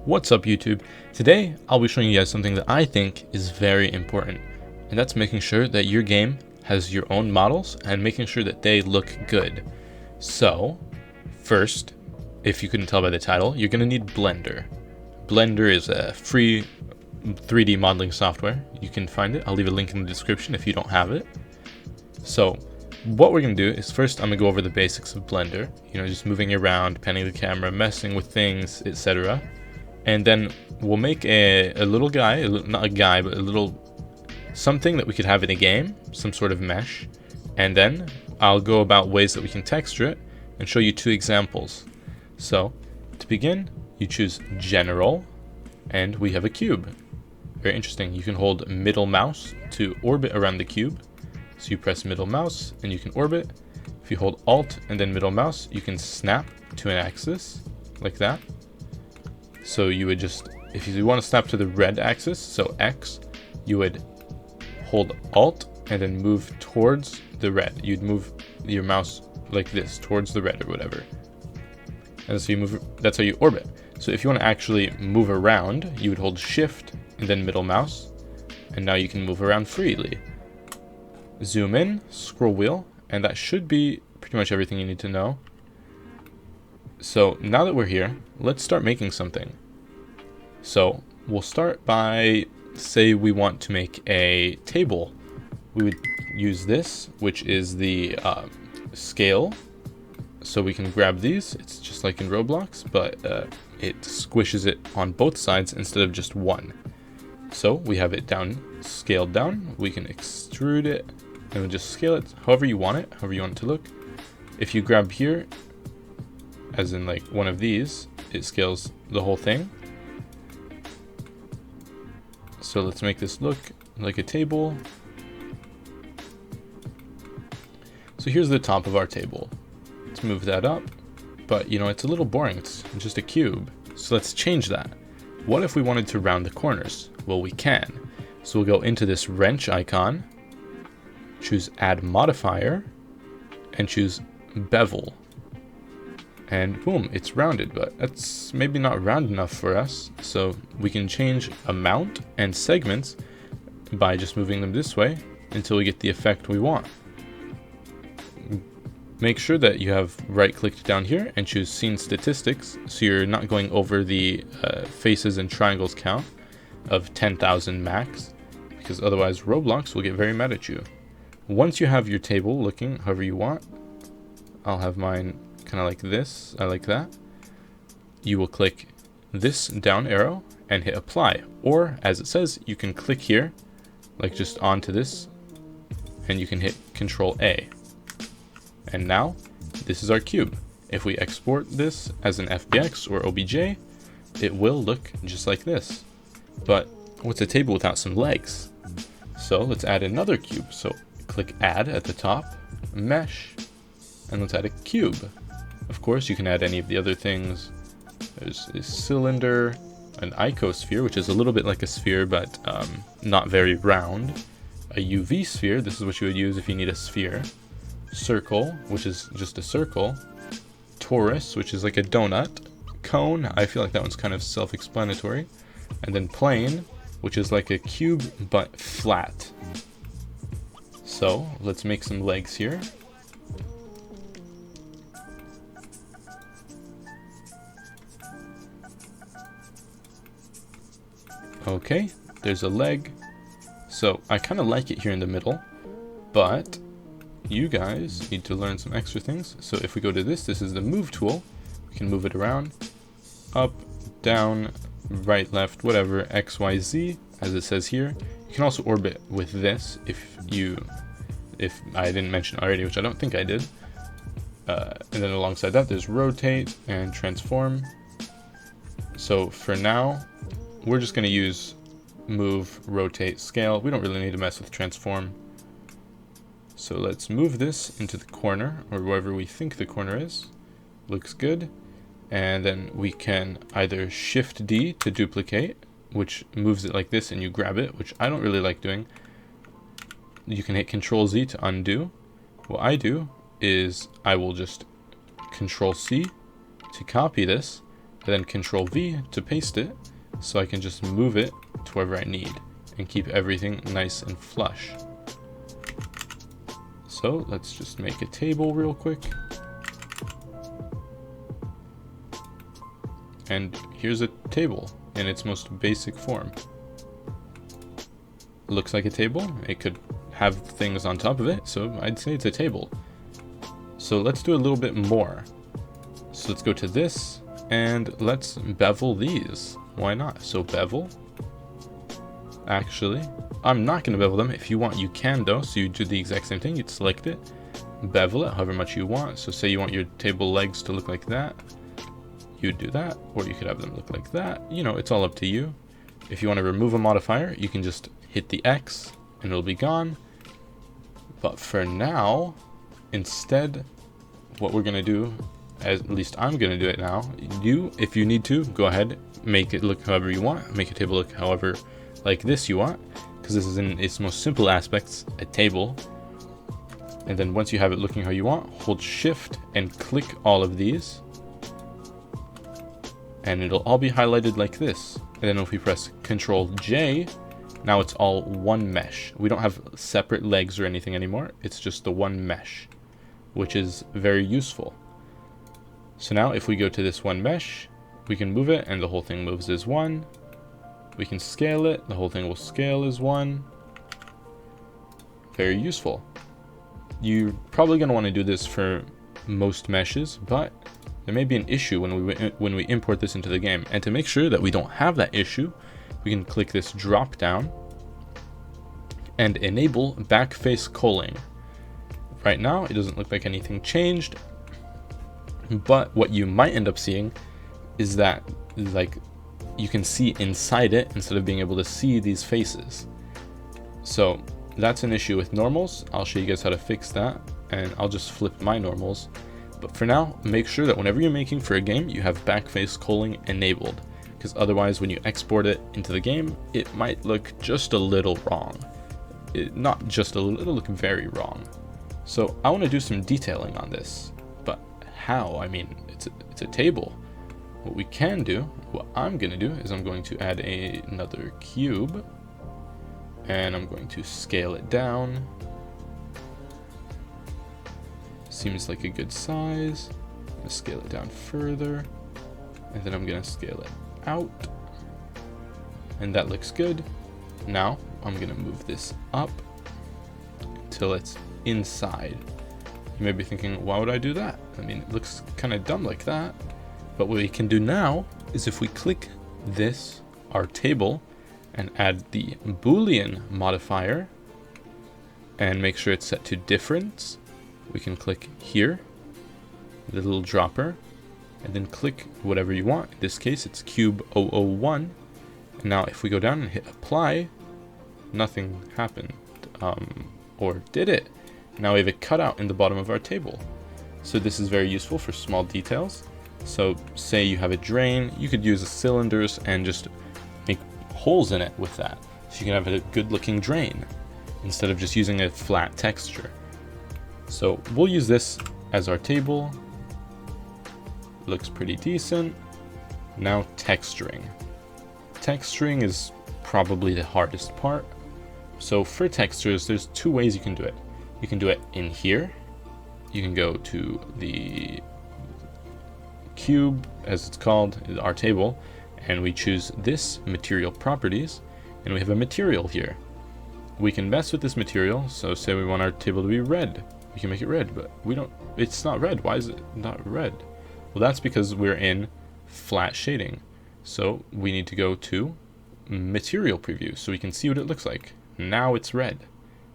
What's up YouTube? Today I'll be showing you guys something that I think is very important, and that's making sure that your game has your own models and making sure that they look good. So first, if you couldn't tell by the title, you're going to need Blender. Blender is a free 3D modeling software. You can find it. I'll leave a link in the description if you don't have it. So what we're going to do is first I'm going to go over the basics of Blender, just moving around, panning the camera, messing with things, etc. And then we'll make a little guy, not a guy, but a little something that we could have in a game, some sort of mesh. And then I'll go about ways that we can texture it and show you two examples. So to begin, you choose General, and we have a cube. Very interesting. You can hold middle mouse to orbit around the cube. So you press middle mouse and you can orbit. If you hold Alt and then middle mouse, you can snap to an axis like that. So you would just, if you want to snap to the red axis, so X, you would hold Alt and then move towards the red. You'd move your mouse like this, towards the red or whatever. And so you move, that's how you orbit. So if you want to actually move around, you would hold Shift and then middle mouse. And now you can move around freely. Zoom in, scroll wheel, and that should be pretty much everything you need to know. So now that we're here, let's start making something. So we'll start by, say we want to make a table. We would use this, which is the scale. So we can grab these. It's just like in Roblox, but it squishes it on both sides instead of just one. So we have it down, scaled down. We can extrude it and we'll just scale it however you want it to look. If you grab here, as in like one of these, it scales the whole thing. So let's make this look like a table. So here's the top of our table. Let's move that up, but it's a little boring. It's just a cube. So let's change that. What if we wanted to round the corners? Well, we can. So we'll go into this wrench icon, choose add modifier, and choose bevel. And boom, it's rounded, but that's maybe not round enough for us. So we can change amount and segments by just moving them this way until we get the effect we want. Make sure that you have right-clicked down here and choose scene statistics, so you're not going over the faces and triangles count of 10,000 max, because otherwise Roblox will get very mad at you. Once you have your table looking however you want, I'll have mine kind of like this. I like that. You will click this down arrow and hit apply, or as it says, you can click here, like just onto this, and you can hit Control A. And now this is our cube. If we export this as an FBX or OBJ, it will look just like this. But what's a table without some legs? So let's add another cube. So click add at the top, mesh, and let's add a cube. Of course, you can add any of the other things. There's a cylinder, an icosphere, which is a little bit like a sphere, but not very round. A UV sphere, this is what you would use if you need a sphere. Circle, which is just a circle. Torus, which is like a donut. Cone, I feel like that one's kind of self-explanatory. And then plane, which is like a cube, but flat. So let's make some legs here. Okay, there's a leg. So I kind of like it here in the middle, but you guys need to learn some extra things. So if we go to this is the move tool. We can move it around, up, down, right, left, whatever, X, Y, Z, as it says here. You can also orbit with this if I didn't mention already, which I don't think I did. And then alongside that, there's rotate and transform. So for now, we're just going to use move, rotate, scale. We don't really need to mess with transform. So let's move this into the corner, or wherever we think the corner is. Looks good. And then we can either Shift D to duplicate, which moves it like this and you grab it, which I don't really like doing. You can hit Control Z to undo. What I do is I will just Control C to copy this, then Control V to paste it, so I can just move it to wherever I need and keep everything nice and flush. So let's just make a table real quick. And here's a table in its most basic form. Looks like a table. It could have things on top of it, so I'd say it's a table. So let's do a little bit more. So let's go to this and let's bevel these. Why not? So bevel. Actually, I'm not going to bevel them. If you want, you can though. So you do the exact same thing. You'd select it, bevel it however much you want. So say you want your table legs to look like that, you'd do that, or you could have them look like that. You know, it's all up to you. If you want to remove a modifier, you can just hit the X and it'll be gone. But for now, instead, what we're going to do, at least I'm going to do it now, you, if you need to, go ahead, make it look however you want, make a table look however like this you want, because this is in its most simple aspects, a table. And then once you have it looking how you want, hold shift and click all of these, and it'll all be highlighted like this. And then if we press Control J, now it's all one mesh. We don't have separate legs or anything anymore. It's just the one mesh, which is very useful. So now if we go to this one mesh, we can move it and the whole thing moves as one. We can scale it, the whole thing will scale as one. Very useful. You're probably going to want to do this for most meshes, but there may be an issue when we import this into the game. And to make sure that we don't have that issue, we can click this drop down and enable backface culling. Right now, it doesn't look like anything changed, but what you might end up seeing is that like you can see inside it instead of being able to see these faces. So that's an issue with normals. I'll show you guys how to fix that, and I'll just flip my normals. But for now, make sure that whenever you're making for a game, you have backface culling enabled, because otherwise when you export it into the game, it might look just a little wrong. Not just a little, it'll look very wrong. So I want to do some detailing on this, but how? I mean, it's a table. What we can do, what I'm going to do, is I'm going to add another cube, and I'm going to scale it down. Seems like a good size. I'm going to scale it down further, and then I'm going to scale it out, and that looks good. Now I'm going to move this up until it's inside. You may be thinking, why would I do that? I mean, it looks kind of dumb like that. But what we can do now is if we click this, our table, and add the Boolean modifier and make sure it's set to difference, we can click here, the little dropper, and then click whatever you want. In this case, it's cube 001. And now if we go down and hit apply, nothing happened. Or did it? Now we have a cutout in the bottom of our table. So this is very useful for small details. So say you have a drain, you could use the cylinders and just make holes in it with that. So you can have a good looking drain instead of just using a flat texture. So we'll use this as our table. Looks pretty decent. Now texturing. Texturing is probably the hardest part. So for textures, there's two ways you can do it. You can do it in here. You can go to the cube, as it's called, our table, and we choose this material properties, and we have a material here. We can mess with this material. So say we want our table to be red, we can make it red, but we don't, it's not red. Why is it not red? Well, that's because we're in flat shading. So we need to go to material preview so we can see what it looks like. Now it's red.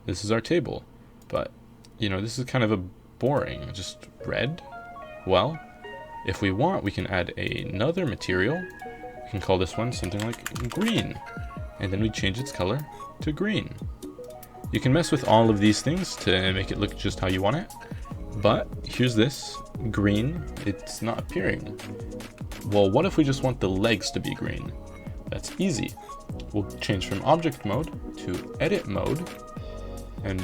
This is our table, but you know, this is kind of a boring, just red. Well, if we want, we can add another material. We can call this one something like green, and then we change its color to green. You can mess with all of these things to make it look just how you want it, but here's this green, it's not appearing. Well, what if we just want the legs to be green? That's easy. We'll change from object mode to edit mode, and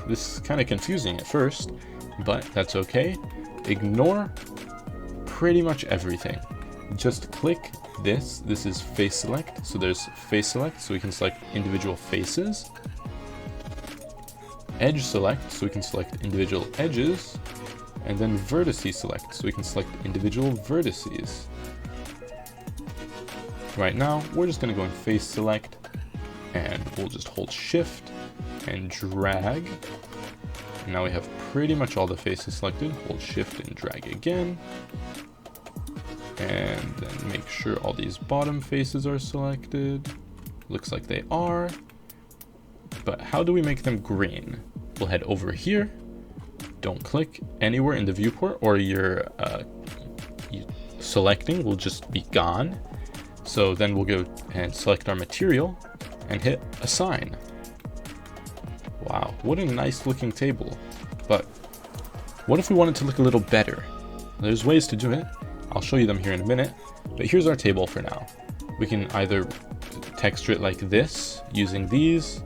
this is kind of confusing at first, but that's okay. Ignore pretty much everything. just click this. This is face select. So there's face select, so we can select individual faces. Edge select, so we can select individual edges. And then vertice select, so we can select individual vertices. Right now, we're just going to go in face select, and we'll just hold shift and drag. And now we have pretty much all the faces selected. Hold shift and drag again. And then make sure all these bottom faces are selected. Looks like they are. But how do we make them green? We'll head over here. Don't click anywhere in the viewport, or your selecting will just be gone. So then we'll go and select our material and hit assign. Wow, what a nice looking table. But what if we want it to look a little better? There's ways to do it. I'll show you them here in a minute. But here's our table for now. We can either texture it like this using these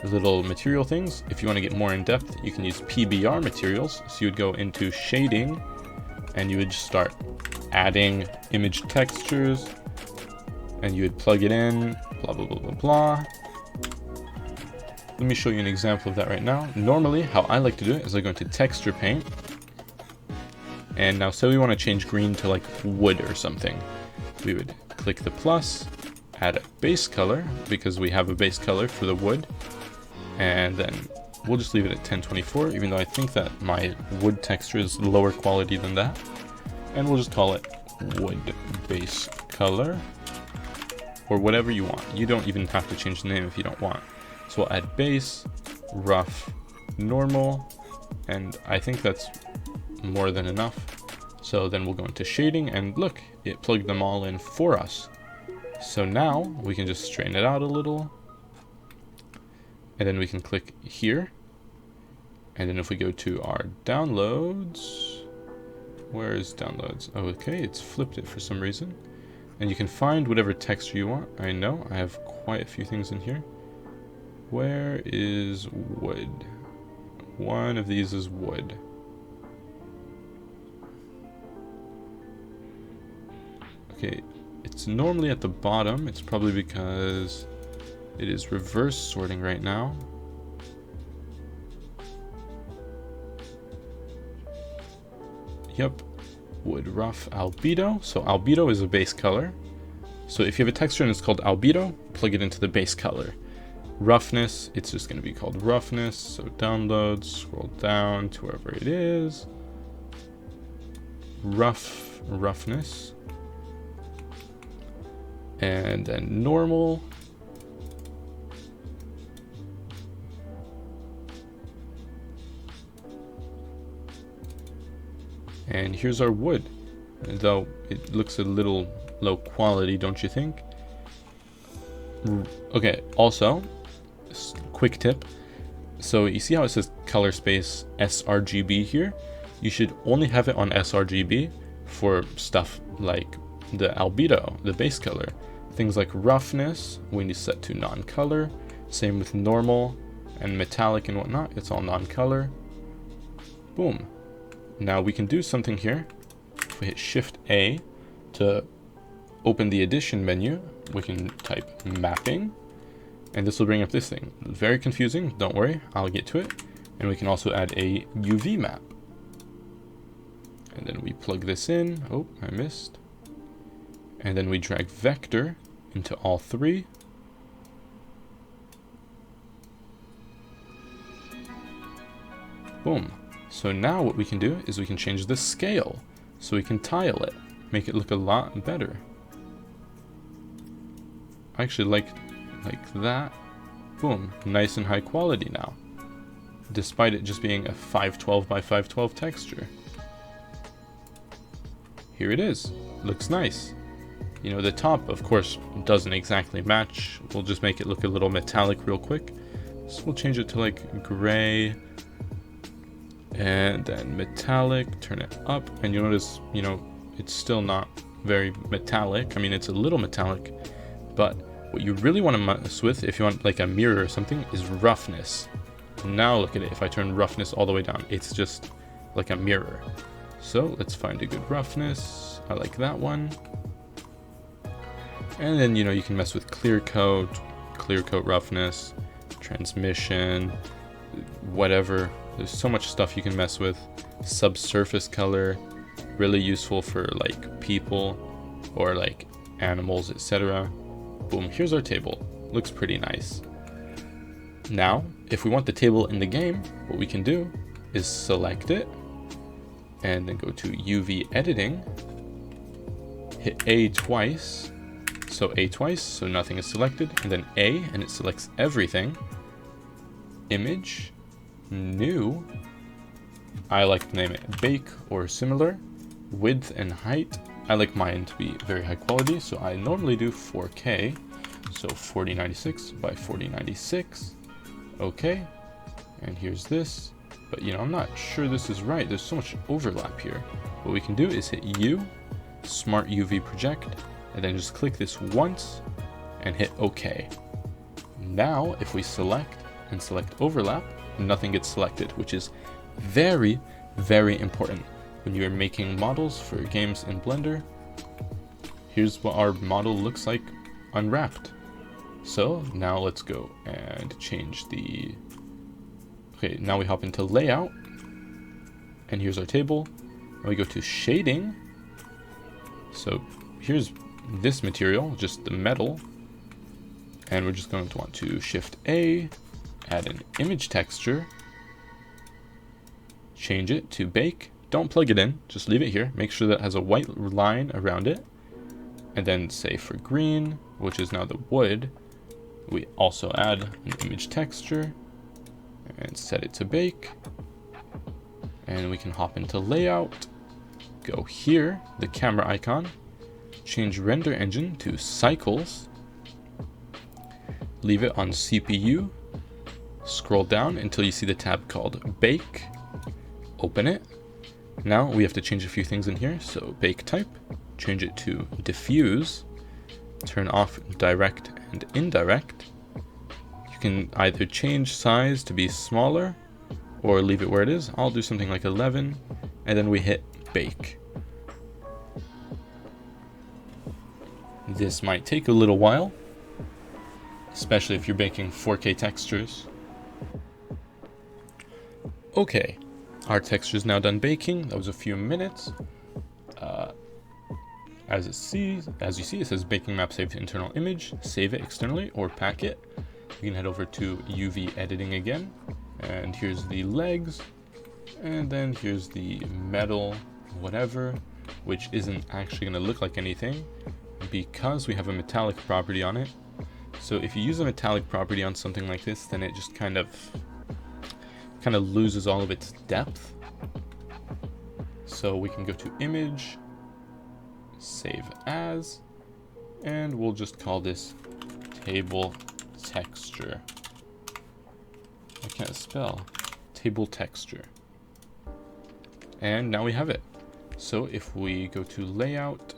little material things. If you want to get more in depth, you can use PBR materials. So you would go into shading and you would just start adding image textures and you would plug it in, blah, blah, blah, blah, blah. Let me show you an example of that right now. Normally, how I like to do it is I go into texture paint. And now say we want to change green to like wood or something. We would click the plus, add a base color because we have a base color for the wood. And then we'll just leave it at 1024, even though I think that my wood texture is lower quality than that. And we'll just call it wood base color, or whatever you want. You don't even have to change the name if you don't want. So we'll add base, rough, normal, and I think that's more than enough. So then we'll go into shading, and look, it plugged them all in for us. So now we can just straighten it out a little. And then we can click here. And then if we go to our downloads, where is downloads? Oh, okay, it's flipped it for some reason. And you can find whatever texture you want. I know, I have quite a few things in here. Where is wood? One of these is wood. Okay, it's normally at the bottom. It's probably because it is reverse sorting right now. Yep, wood rough albedo. So albedo is a base color. So if you have a texture and it's called albedo, plug it into the base color. Roughness, it's just going to be called roughness. So downloads, scroll down to wherever it is. Roughness. And then normal. And here's our wood, though it looks a little low quality, don't you think? Okay, also, quick tip. So you see how it says color space sRGB here? You should only have it on sRGB for stuff like the albedo, the base color. Things like roughness, we need to set to non-color. Same with normal and metallic and whatnot, it's all non-color. Boom. Now we can do something here. If we hit Shift A to open the addition menu, we can type mapping, and this will bring up this thing. Very confusing, don't worry, I'll get to it. And we can also add a UV map. And then we plug this in. Oh, I missed. And then we drag vector into all three. Boom. So now what we can do is we can change the scale. So we can tile it, make it look a lot better. I actually like that. Boom, nice and high quality now. Despite it just being a 512 by 512 texture. Here it is, looks nice. You know, the top, of course, doesn't exactly match. We'll just make it look a little metallic real quick. So we'll change it to like gray. And then metallic, turn it up, and you'll notice, you know, it's still not very metallic. I mean, it's a little metallic, but what you really want to mess with, if you want like a mirror or something, is roughness. Now look at it, if I turn roughness all the way down, it's just like a mirror. So let's find a good roughness. I like that one. And then, you can mess with clear coat roughness, transmission, whatever. There's so much stuff you can mess with. Subsurface color, really useful for like people or like animals, etc. Boom, here's our table. Looks pretty nice. Now, if we want the table in the game, what we can do is select it and then go to UV editing, hit A twice, so nothing is selected, and then A, and it selects everything. Image, new, I like to name it bake or similar. Width and height, I like mine to be very high quality, so I normally do 4K, so 4096 by 4096. Okay, and here's this, but I'm not sure this is right. There's so much overlap here. What we can do is hit U, Smart UV Project, and then just click this once and hit OK. Now, if we select and select overlap, nothing gets selected, which is very, very important when you're making models for games in Blender. Here's what our model looks like unwrapped. So now let's go and change the... Okay, now we hop into layout, and here's our table, and we go to shading. So here's this material, just the metal, and we're just going to want to Shift A, add an image texture, change it to bake. Don't plug it in, just leave it here. Make sure that it has a white line around it, and then say for green, which is now the wood, we also add an image texture and set it to bake. And we can hop into layout, go here, the camera icon, change render engine to cycles, leave it on CPU, scroll down until you see the tab called bake, open it. Now we have to change a few things in here, so bake type, change it to diffuse, turn off direct and indirect. You can either change size to be smaller or leave it where it is. I'll do something like 11, and then we hit bake. This might take a little while, especially if you're baking 4K textures. Okay, our texture is now done baking. That was a few minutes. As you see, it says baking map saved to internal image. Save it externally or pack it. We can head over to UV editing again, and here's the legs, and then here's the metal whatever, which isn't actually going to look like anything because we have a metallic property on it. So if you use a metallic property on something like this, then it just kind of loses all of its depth. So we can go to image, save as, and we'll just call this table texture. I can't spell. Table texture. And now we have it. So if we go to layout,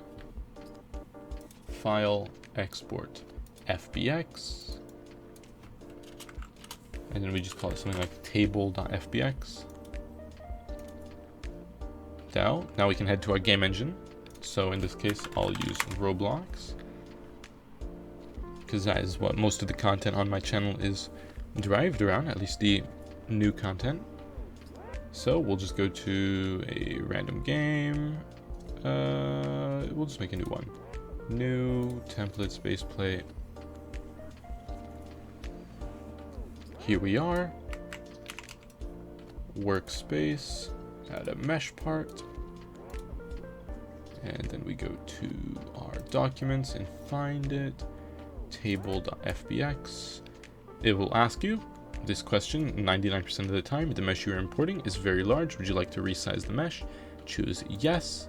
file, export, FBX, and then we just call it something like table.fbx. Now we can head to our game engine. So in this case, I'll use Roblox, because that is what most of the content on my channel is derived around, at least the new content. So we'll just go to a random game. We'll just make a new one. New template space plate. Here we are. Workspace. Add a mesh part. And then we go to our documents and find it. Table.fbx. It will ask you this question 99% of the time. The mesh you are importing is very large. Would you like to resize the mesh? Choose yes.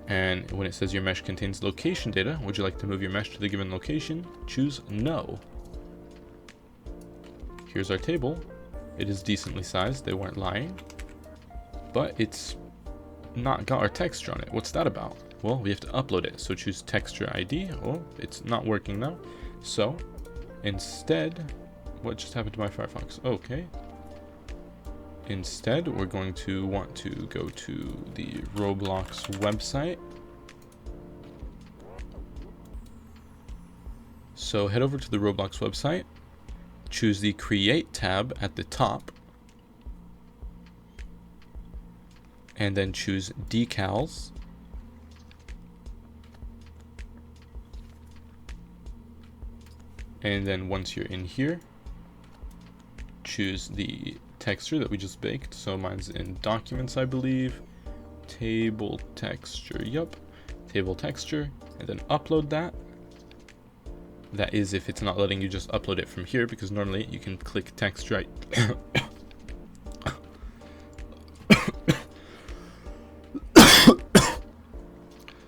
And when it says your mesh contains location data, would you like to move your mesh to the given location? Choose no. Here's our table. It is decently sized. They weren't lying. But it's not got our texture on it. What's that about? Well, we have to upload it. So choose texture ID. Oh, it's not working now. So instead, what just happened to my Firefox? Okay. Instead, we're going to want to go to the Roblox website. So head over to the Roblox website, choose the Create tab at the top, and then choose Decals. And then once you're in here, choose the texture that we just baked. So mine's in Documents, I believe. Table texture, yup. Table texture, and then upload that. That is if it's not letting you just upload it from here, because normally you can click text right.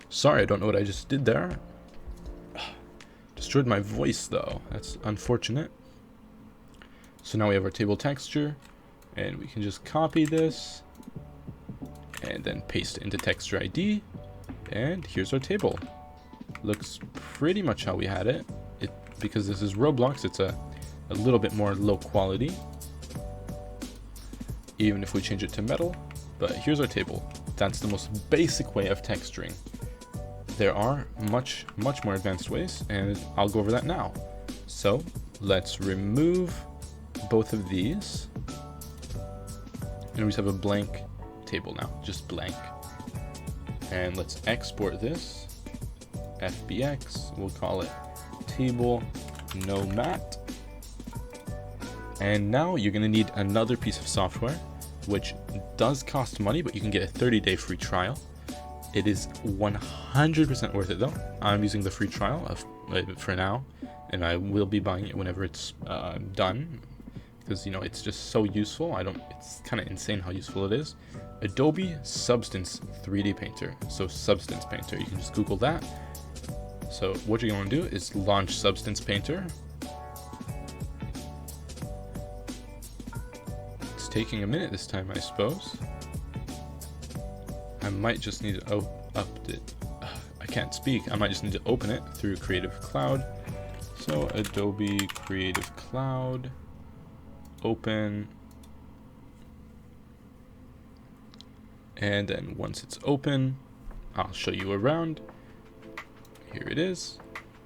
Sorry, I don't know what I just did there. Destroyed my voice though. That's unfortunate. So now we have our table texture, and we can just copy this and then paste it into texture ID, and here's our table. Looks pretty much how we had it. Because this is Roblox, it's a little bit more low quality, even if we change it to metal. But here's our table. That's the most basic way of texturing. There are much more advanced ways, and I'll go over that now. So let's remove both of these, and we just have a blank table now, just blank. And let's export this, FBX, we'll call it table no mat. And now you're going to need another piece of software, which does cost money, but you can get a 30-day free trial. It is 100% worth it though. I'm using the free trial for now, and I will be buying it whenever it's done, because it's just so useful. It's kind of insane how useful it is. Adobe Substance 3D Painter. So Substance Painter, you can just Google that. So what you're going to do is launch Substance Painter. It's taking a minute this time, I suppose. I might just need to I can't speak. I might just need to open it through Creative Cloud. So Adobe Creative Cloud, open. And then once it's open, I'll show you around. Here it is.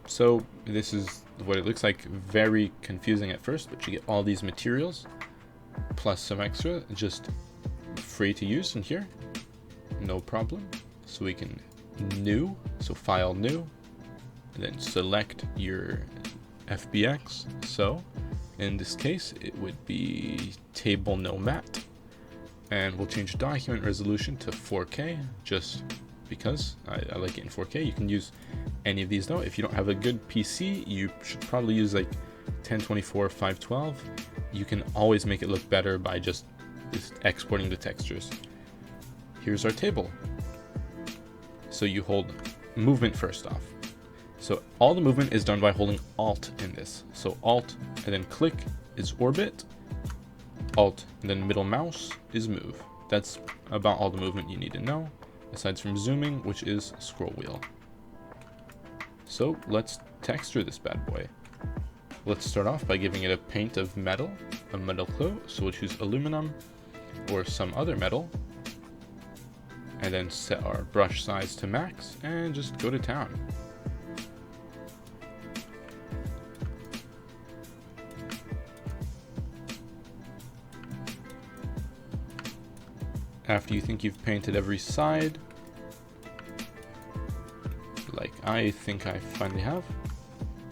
So this is what it looks like. Very confusing at first, but you get all these materials plus some extra, just free to use in here, no problem. So we can new, so file new, and then select your FBX. So in this case it would be table no mat, and we'll change document resolution to 4K just because I like it in 4K. You can use any of these though. If you don't have a good PC, you should probably use like 1024 512. You can always make it look better by just exporting the textures. Here's our table. So you hold movement first off. So all the movement is done by holding Alt in this. So Alt and then click is orbit, Alt and then middle mouse is move. That's about all the movement you need to know, aside from zooming, which is scroll wheel. So let's texture this bad boy. Let's start off by giving it a paint of metal, a metal coat. So we'll choose aluminum or some other metal, and then set our brush size to max and just go to town. After you think you've painted every side, like I think I finally have,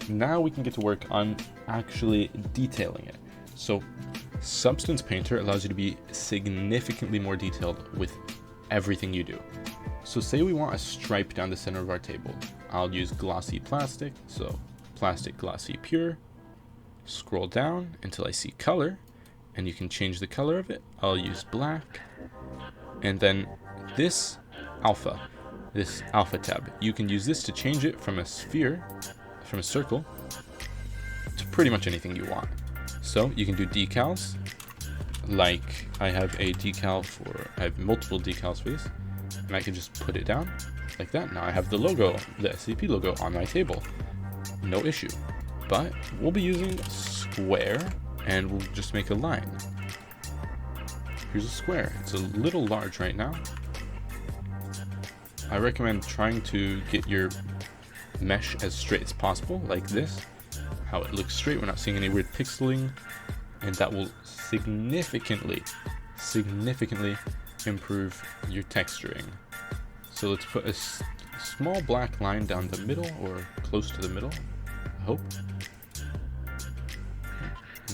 now we can get to work on actually detailing it. So Substance Painter allows you to be significantly more detailed with everything you do. So say we want a stripe down the center of our table. I'll use glossy plastic, so plastic glossy pure. Scroll down until I see color, and you can change the color of it. I'll use black. And then this alpha tab, you can use this to change it from a sphere, from a circle, to pretty much anything you want. So you can do decals, like I have multiple decals for this, and I can just put it down like that. Now I have the logo, the SCP logo on my table, no issue. But we'll be using square, and we'll just make a line. Here's a square. It's a little large right now. I recommend trying to get your mesh as straight as possible, like this. how it looks straight. We're not seeing any weird pixeling, and that will significantly improve your texturing. So let's put a small black line down the middle, or close to the middle, I hope.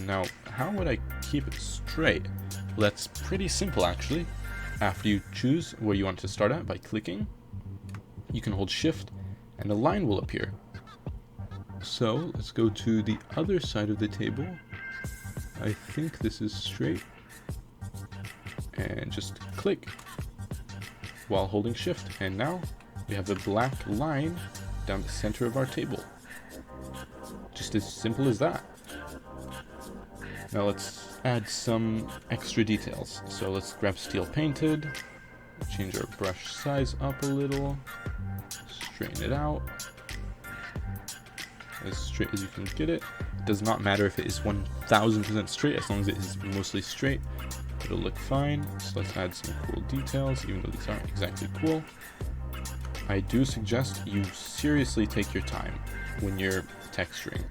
Now, how would I keep it straight? Well, that's pretty simple actually. After you choose where you want to start at by clicking, you can hold shift and a line will appear. So let's go to the other side of the table. I think this is straight. And just click while holding shift. And now we have a black line down the center of our table. Just as simple as that. Now let's add some extra details. So let's grab steel painted, change our brush size up a little, straighten it out as straight as you can get it. It does not matter if it is 1000% straight, as long as it is mostly straight, it'll look fine. So let's add some cool details, even though these aren't exactly cool. I do suggest you seriously take your time when you're texturing.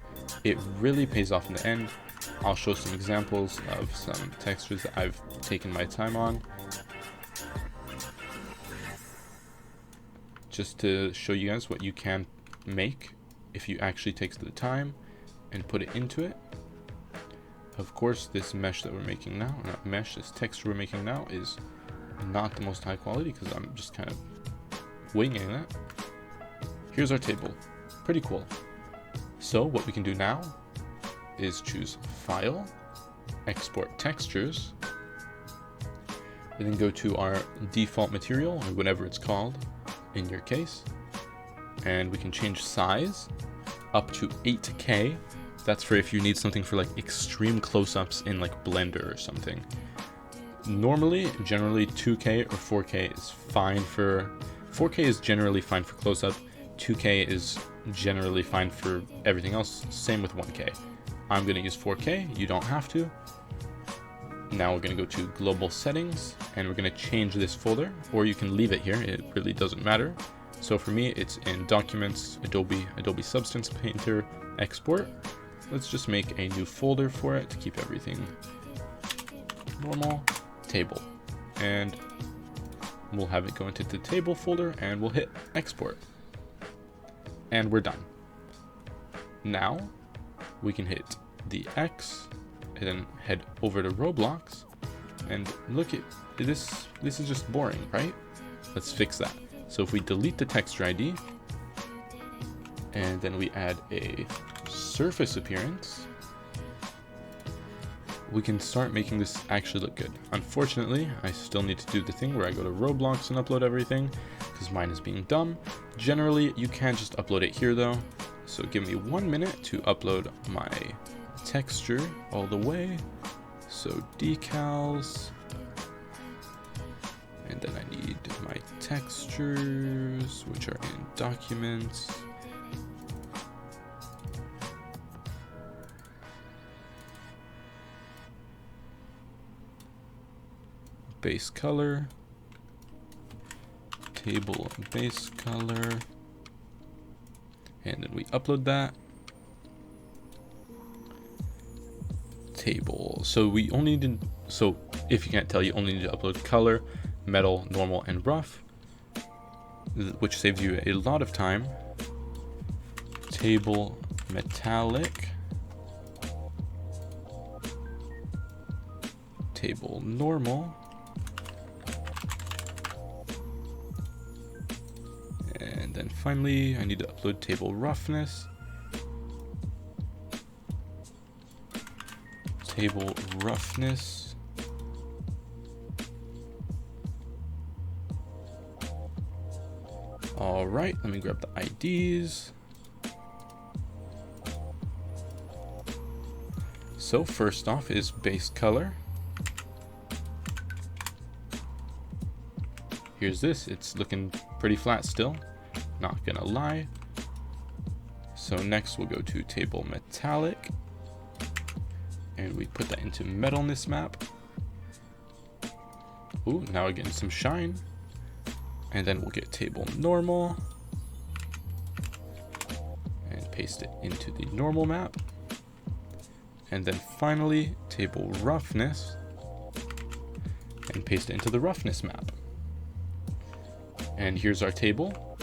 It really pays off in the end. I'll show some examples of some textures that I've taken my time on, just to show you guys what you can make if you actually take the time and put it into it. Of course, this mesh that we're making now, not mesh, this texture we're making now is not the most high quality because I'm just kind of winging it. Here's our table. Pretty cool. So what we can do now is choose File, Export Textures, and then go to our default material, or whatever it's called in your case, and we can change size up to 8K. That's for if you need something for like extreme close-ups in like Blender or something. Normally, generally 2K or 4K is fine for... 4K is generally fine for close-up, 2K is generally fine for everything else, same with 1K. I'm going to use 4K, you don't have to. Now we're going to go to Global Settings, and we're going to change this folder, or you can leave it here, it really doesn't matter. So for me, it's in Documents, Adobe Substance Painter, Export. Let's just make a new folder for it to keep everything normal, Table. And we'll have it go into the Table folder, and we'll hit Export. And we're done. Now, we can hit the X and then head over to Roblox, and look at this. This is just boring, right? Let's fix that. So if we delete the texture ID and then we add a surface appearance, we can start making this actually look good. Unfortunately, I still need to do the thing where I go to Roblox and upload everything because mine is being dumb. Generally, you can just upload it here though. So give me 1 minute to upload my texture all the way. So decals, and then I need my textures, which are in Documents. Base color, table base color, and then we upload that. Table. So we only need, so if you can't tell, you only need to upload color, metal, normal, and rough, which saves you a lot of time. Table metallic, table normal, and then finally I need to upload table roughness, table roughness, all right, let me grab the IDs. So first off is base color. Here's this, it's looking pretty flat still, not gonna lie. So next we'll go to table metallic, and we put that into metalness map. Ooh, now we're getting some shine. And then we'll get table normal and paste it into the normal map. And then finally, table roughness, and paste it into the roughness map. And here's our table.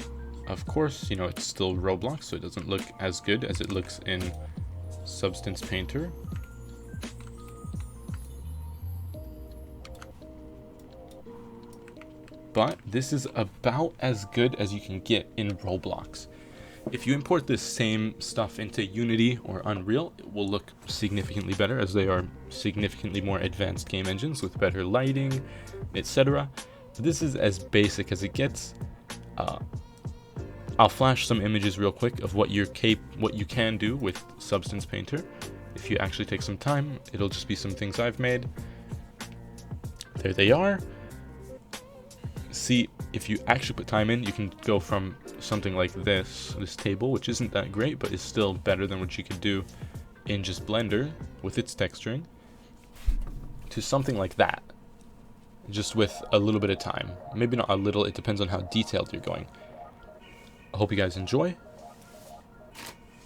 Of course, it's still Roblox, so it doesn't look as good as it looks in Substance Painter. But this is about as good as you can get in Roblox. If you import this same stuff into Unity or Unreal, it will look significantly better, as they are significantly more advanced game engines with better lighting, etc. This is as basic as it gets. I'll flash some images real quick of what you can do with Substance Painter. If you actually take some time, it'll just be some things I've made. There they are. See, if you actually put time in, you can go from something like this table, which isn't that great, but is still better than what you could do in just Blender with its texturing, to something like that, just with a little bit of time. Maybe not a little, it depends on how detailed you're going. I hope you guys enjoy.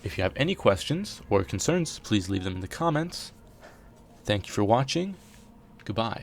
If you have any questions or concerns, please leave them in the comments. Thank you for watching. Goodbye.